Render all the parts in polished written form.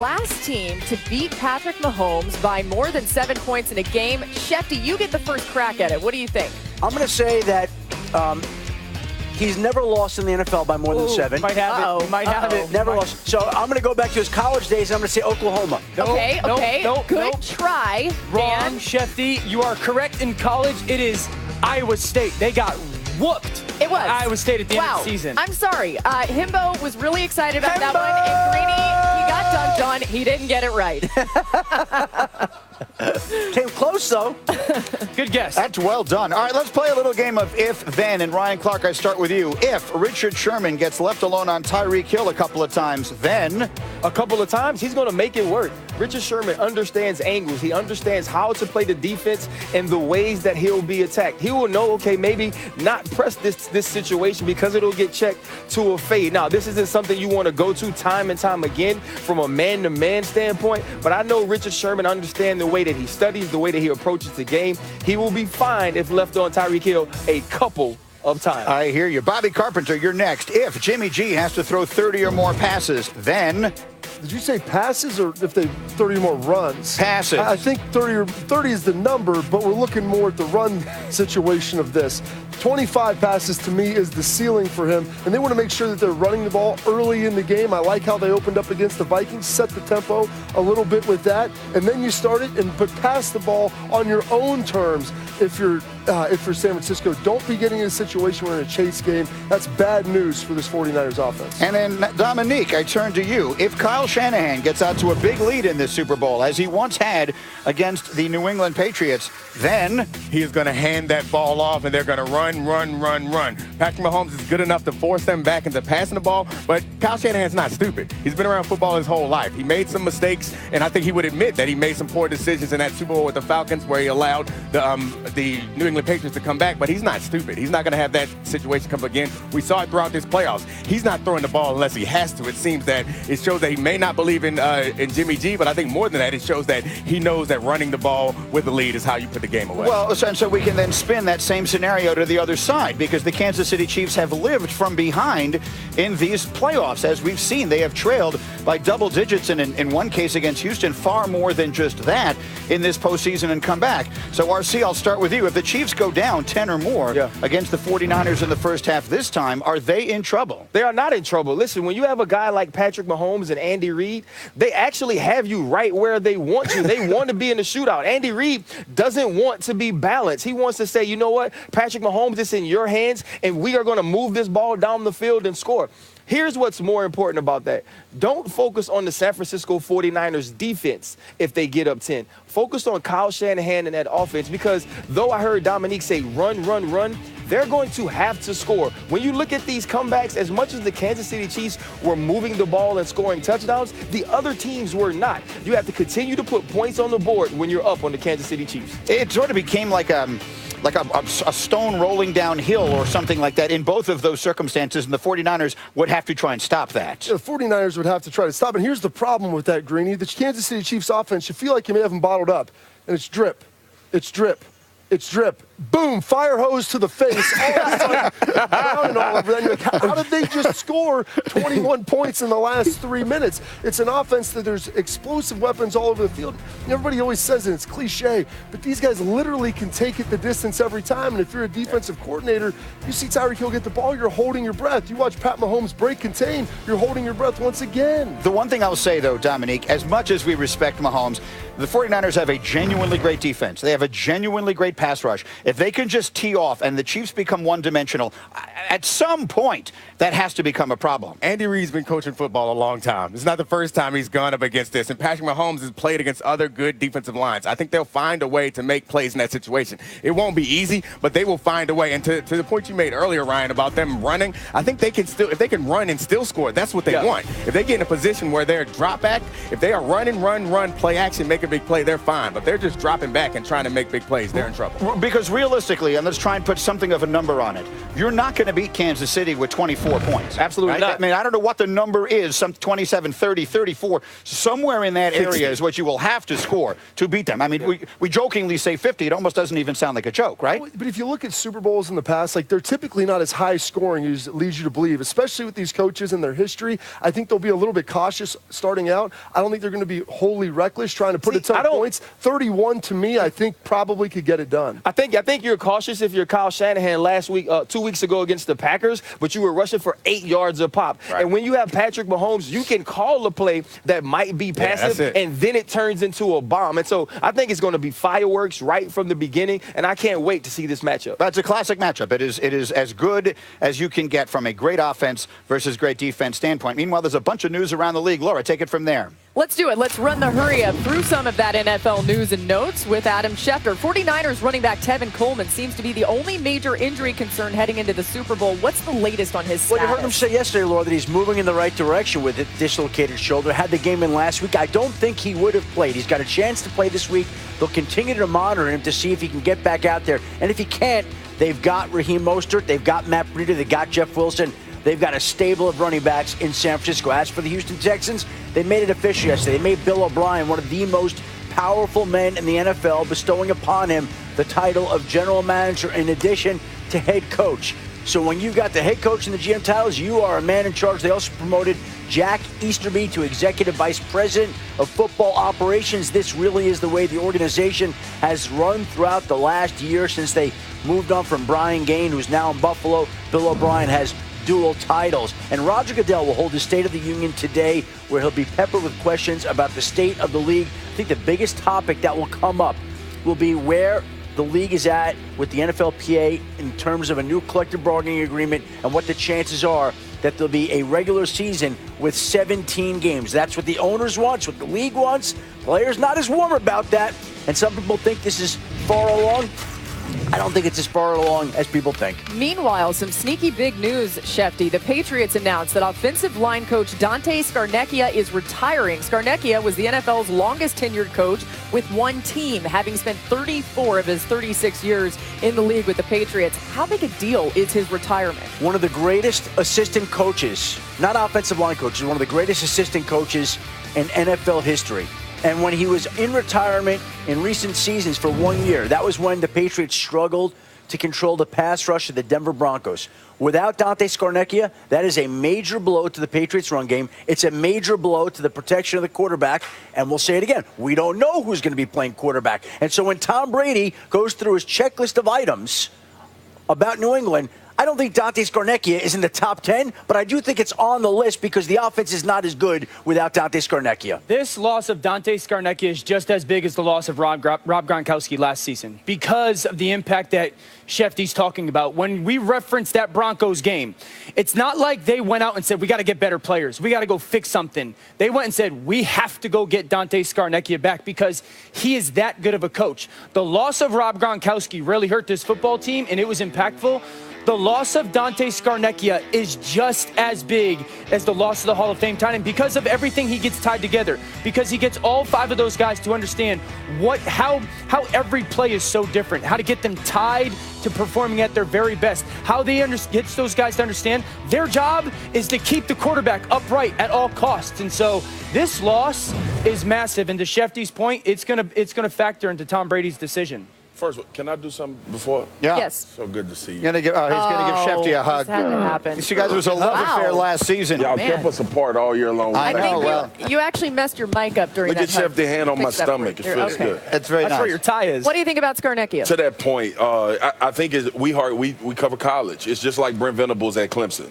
Last team to beat Patrick Mahomes by more than 7 points in a game. Shefty, you get the first crack at it. What do you think? I'm going to say that he's never lost in the NFL by more than 7. Might have it. Might have it. Never lost. So I'm going to go back to his college days. I'm going to say Oklahoma. Good try. Wrong, Dan. Shefty. You are correct. In college, it is Iowa State. They got whooped. It was. Iowa State at the end of the Wow. season. I'm sorry. Himbo was really excited about that one. And Greeny, he got dunked on. He didn't get it right. Came close, though. Good guess. That's well done. All right, let's play a little game of if, then. And Ryan Clark, I start with you. If Richard Sherman gets left alone on Tyreek Hill a couple of times, then a couple of times, he's going to make it work. Richard Sherman understands angles. He understands how to play the defense and the ways that he'll be attacked. He will know, okay, maybe not press this situation because it'll get checked to a fade. Now, this isn't something you want to go to time and time again from a man-to-man standpoint, but I know Richard Sherman understands the way that he studies, the way that he approaches the game. He will be fine if left on Tyreek Hill a couple of times. I hear you. Bobby Carpenter, you're next. If Jimmy G has to throw 30 or more passes, then Did you say passes or if they 30 more runs? Passes. I think 30 is the number, but we're looking more at the run situation of this. 25 passes to me is the ceiling for him, and they want to make sure that they're running the ball early in the game. I like how they opened up against the Vikings, set the tempo a little bit with that, and then you start it and pass the ball on your own terms. If you're San Francisco, don't be getting in a situation where in a chase game. That's bad news for this 49ers offense. And then, Dominique, I turn to you. If Kyle Shanahan gets out to a big lead in this Super Bowl, as he once had against the New England Patriots, then he is going to hand that ball off, and they're going to run. Patrick Mahomes is good enough to force them back into passing the ball, but Kyle Shanahan's not stupid. He's been around football his whole life. He made some mistakes, and I think he would admit that he made some poor decisions in that Super Bowl with the Falcons where he allowed the New England Patriots to come back, but he's not stupid. He's not going to have that situation come again. We saw it throughout this playoffs. He's not throwing the ball unless he has to. It seems that it shows that he may not believe in Jimmy G, but I think more than that, it shows that he knows that running the ball with the lead is how you put the game away. Well, and so we can then spin that same scenario to the other side, because the Kansas City Chiefs have lived from behind in these playoffs. As we've seen, they have trailed by double digits, and in one case against Houston, far more than just that in this postseason and come back. So, RC, I'll start with you. If the Chiefs go down 10 or more against the 49ers in the first half this time, are they in trouble? They are not in trouble. Listen, when you have a guy like Patrick Mahomes and Andy Reid, they actually have you right where they want you. They want to be in the shootout. Andy Reid doesn't want to be balanced. He wants to say, you know what, Patrick Mahomes, it's in your hands, and we are going to move this ball down the field and score. Here's what's more important about that. Don't focus on the San Francisco 49ers defense if they get up 10. Focus on Kyle Shanahan and that offense, because though I heard Dominique say run, they're going to have to score. When you look at these comebacks, as much as the Kansas City Chiefs were moving the ball and scoring touchdowns, the other teams were not. You have to continue to put points on the board when you're up on the Kansas City Chiefs. It sort of became like a stone rolling downhill or something like that in both of those circumstances, and the 49ers would have to try and stop that. The 49ers would have to try to stop. And here's the problem with that, Greeny. The Kansas City Chiefs offense, you feel like you may have them bottled up. And it's drip. It's drip. It's drip. Boom, fire hose to the face. All of a sudden, down and all over. Then you're like, how did they just score 21 points in the last 3 minutes? It's an offense that there's explosive weapons all over the field. Everybody always says it, it's cliche, but these guys literally can take it the distance every time. And if you're a defensive coordinator, you see Tyreek Hill get the ball, you're holding your breath. You watch Pat Mahomes break contain, you're holding your breath once again. The one thing I'll say, though, Dominique, as much as we respect Mahomes, the 49ers have a genuinely great defense. They have a genuinely great pass rush. If they can just tee off and the Chiefs become one-dimensional, at some point, that has to become a problem. Andy Reid's been coaching football a long time. It's not the first time he's gone up against this. And Patrick Mahomes has played against other good defensive lines. I think they'll find a way to make plays in that situation. It won't be easy, but they will find a way. And to the point you made earlier, Ryan, about them running, I think they can still, if they can run and still score, that's what they want. If they get in a position where they're drop back, if they are run, play action, make a big play, they're fine. But they're just dropping back and trying to make big plays, they're in trouble. Because realistically, and let's try and put something of a number on it, you're not going to beat Kansas City with 24 points. Absolutely right? not. I mean, I don't know what the number is, some 27, 30, 34. Somewhere in that area is what you will have to score to beat them. I mean, we jokingly say 50. It almost doesn't even sound like a joke, right? But if you look at Super Bowls in the past, like, they're typically not as high scoring as it leads you to believe, especially with these coaches and their history. I think they'll be a little bit cautious starting out. I don't think they're going to be wholly reckless trying to put a ton of points. 31 to me, I think probably could get it done. I think you're cautious if you're Kyle Shanahan last week, 2 weeks ago against the Packers, but you were rushing for 8 yards a pop. Right. And when you have Patrick Mahomes, you can call a play that might be passive, and then it turns into a bomb. And so I think it's going to be fireworks right from the beginning, and I can't wait to see this matchup. That's a classic matchup. It is as good as you can get from a great offense versus great defense standpoint. Meanwhile, there's a bunch of news around the league. Laura, take it from there. Let's do it. Let's run the hurry up through some of that NFL news and notes with Adam Schefter. 49ers running back Tevin Coleman seems to be the only major injury concern heading into the Super Bowl. What's the latest on his status? Well, you heard him say yesterday, Laura, that he's moving in the right direction with a dislocated shoulder. Had the game in last week. I don't think he would have played. He's got a chance to play this week. They'll continue to monitor him to see if he can get back out there. And if he can't, they've got Raheem Mostert, they've got Matt Breida, they've got Jeff Wilson. They've got a stable of running backs in San Francisco. As for the Houston Texans, they made it official yesterday. They made Bill O'Brien one of the most powerful men in the NFL, bestowing upon him the title of general manager in addition to head coach. So when you got the head coach and the GM titles, you are a man in charge. They also promoted Jack Easterby to executive vice president of football operations. This really is the way the organization has run throughout the last year since they moved on from Brian Gaine, who's now in Buffalo. Bill O'Brien has dual titles. And Roger Goodell will hold his State of the Union today, where he'll be peppered with questions about the state of the league. I think the biggest topic that will come up will be where the league is at with the NFLPA in terms of a new collective bargaining agreement and what the chances are that there'll be a regular season with 17 games. That's what the owners want, what the league wants. Players not as warm about that. And some people think this is far along. I don't think it's as far along as people think. Meanwhile, some sneaky big news, Shefty. The Patriots announced that offensive line coach Dante Scarnecchia is retiring. Scarnecchia was the NFL's longest tenured coach with one team, having spent 34 of his 36 years in the league with the Patriots. How big a deal is his retirement? One of the greatest assistant coaches, not offensive line coaches, one of the greatest assistant coaches in NFL history. And when he was in retirement in recent seasons for 1 year, that was when the Patriots struggled to control the pass rush of the Denver Broncos. Without Dante Scarnecchia, that is a major blow to the Patriots' run game. It's a major blow to the protection of the quarterback. And we'll say it again, we don't know who's going to be playing quarterback. And so when Tom Brady goes through his checklist of items about New England, I don't think Dante Scarnecchia is in the top 10, but I do think it's on the list because the offense is not as good without Dante Scarnecchia. This loss of Dante Scarnecchia is just as big as the loss of Rob Gronkowski last season because of the impact that Shefty's talking about. When we reference that Broncos game, it's not like they went out and said, we got to get better players. We got to go fix something. They went and said, we have to go get Dante Scarnecchia back because he is that good of a coach. The loss of Rob Gronkowski really hurt this football team, and it was impactful. The loss of Dante Scarnecchia is just as big as the loss of the Hall of Fame tight end because of everything he gets tied together, because he gets all five of those guys to understand how every play is so different, how to get them tied to performing at their very best, how they gets those guys to understand their job is to keep the quarterback upright at all costs. And so this loss is massive. And to Shefty's point, it's gonna factor into Tom Brady's decision. First, can I do something before? Yeah. Yes. So good to see you. He's going to give Shefty a hug. This had to happen. You see, guys, it was a love affair last season. Y'all kept us apart all year long. I I know. think you actually messed your mic up during Look that at time. Shefty hand on my Fix that stomach. for It you. feels Okay. good. It's very That's nice. where your tie is. What do you think about Scarnecchia? To that point, I think we cover college. It's just like Brent Venables at Clemson.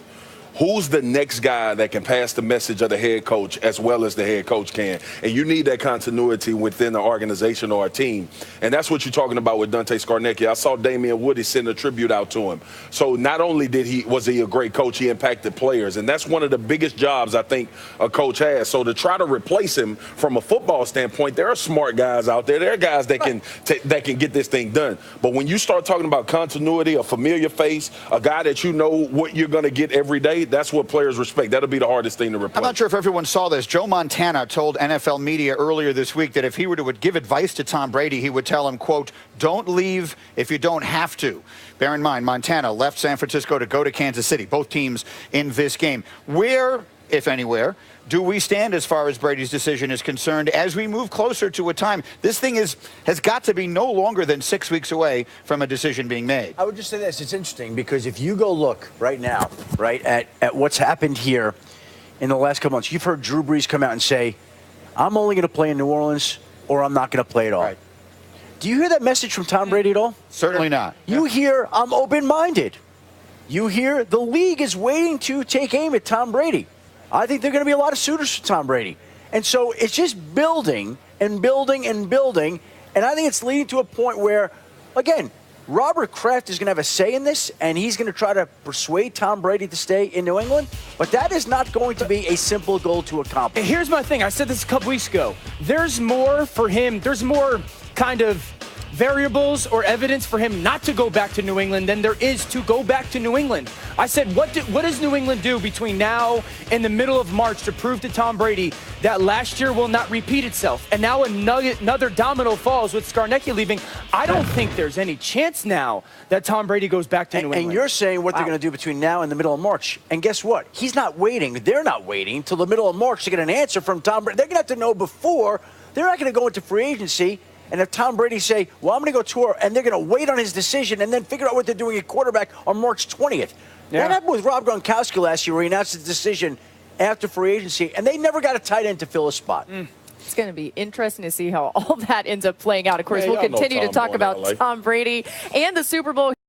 Who's the next guy that can pass the message of the head coach as well as the head coach can? And you need that continuity within the organization or a team. And that's what you're talking about with Dante Scarnecchia. I saw Damian Woody send a tribute out to him. So not only was he a great coach, he impacted players. And that's one of the biggest jobs I think a coach has. So to try to replace him from a football standpoint, there are smart guys out there. There are guys that can get this thing done. But when you start talking about continuity, a familiar face, a guy that you know what you're going to get every day, that's what players respect. That'll be the hardest thing to replace. I'm not sure if everyone saw this. Joe Montana told NFL media earlier this week that if he were to give advice to Tom Brady, he would tell him, quote, don't leave if you don't have to. Bear in mind, Montana left San Francisco to go to Kansas City, both teams in this game. Where, if anywhere, do we stand as far as Brady's decision is concerned as we move closer to a time? This thing has got to be no longer than 6 weeks away from a decision being made. I would just say this. It's interesting because if you go look right now, right, at what's happened here in the last couple months, you've heard Drew Brees come out and say, I'm only going to play in New Orleans or I'm not going to play at all. Right. Do you hear that message from Tom Brady at all? Certainly not. You hear, I'm open-minded. You hear the league is waiting to take aim at Tom Brady. I think there are going to be a lot of suitors for Tom Brady. And so it's just building and building and building. And I think it's leading to a point where, again, Robert Kraft is going to have a say in this, and he's going to try to persuade Tom Brady to stay in New England. But that is not going to be a simple goal to accomplish. Here's my thing. I said this a couple weeks ago. There's more for him. There's more kind of variables or evidence for him not to go back to New England than there is to go back to New England. I said, what does New England do between now and the middle of March to prove to Tom Brady that last year will not repeat itself? And now another domino falls with Scarnecchia leaving. I don't think there's any chance now that Tom Brady goes back to New England. And you're saying what they're going to do between now and the middle of March. And guess what? He's not waiting. They're not waiting until the middle of March to get an answer from Tom Brady. They're going to have to know before. They're not going to go into free agency. And if Tom Brady say, well, I'm going to go tour, and they're going to wait on his decision and then figure out what they're doing at quarterback on March 20th. Yeah. That happened with Rob Gronkowski last year where he announced his decision after free agency, and they never got a tight end to fill a spot. It's going to be interesting to see how all that ends up playing out. Of course, we'll continue to talk about Tom Brady and the Super Bowl.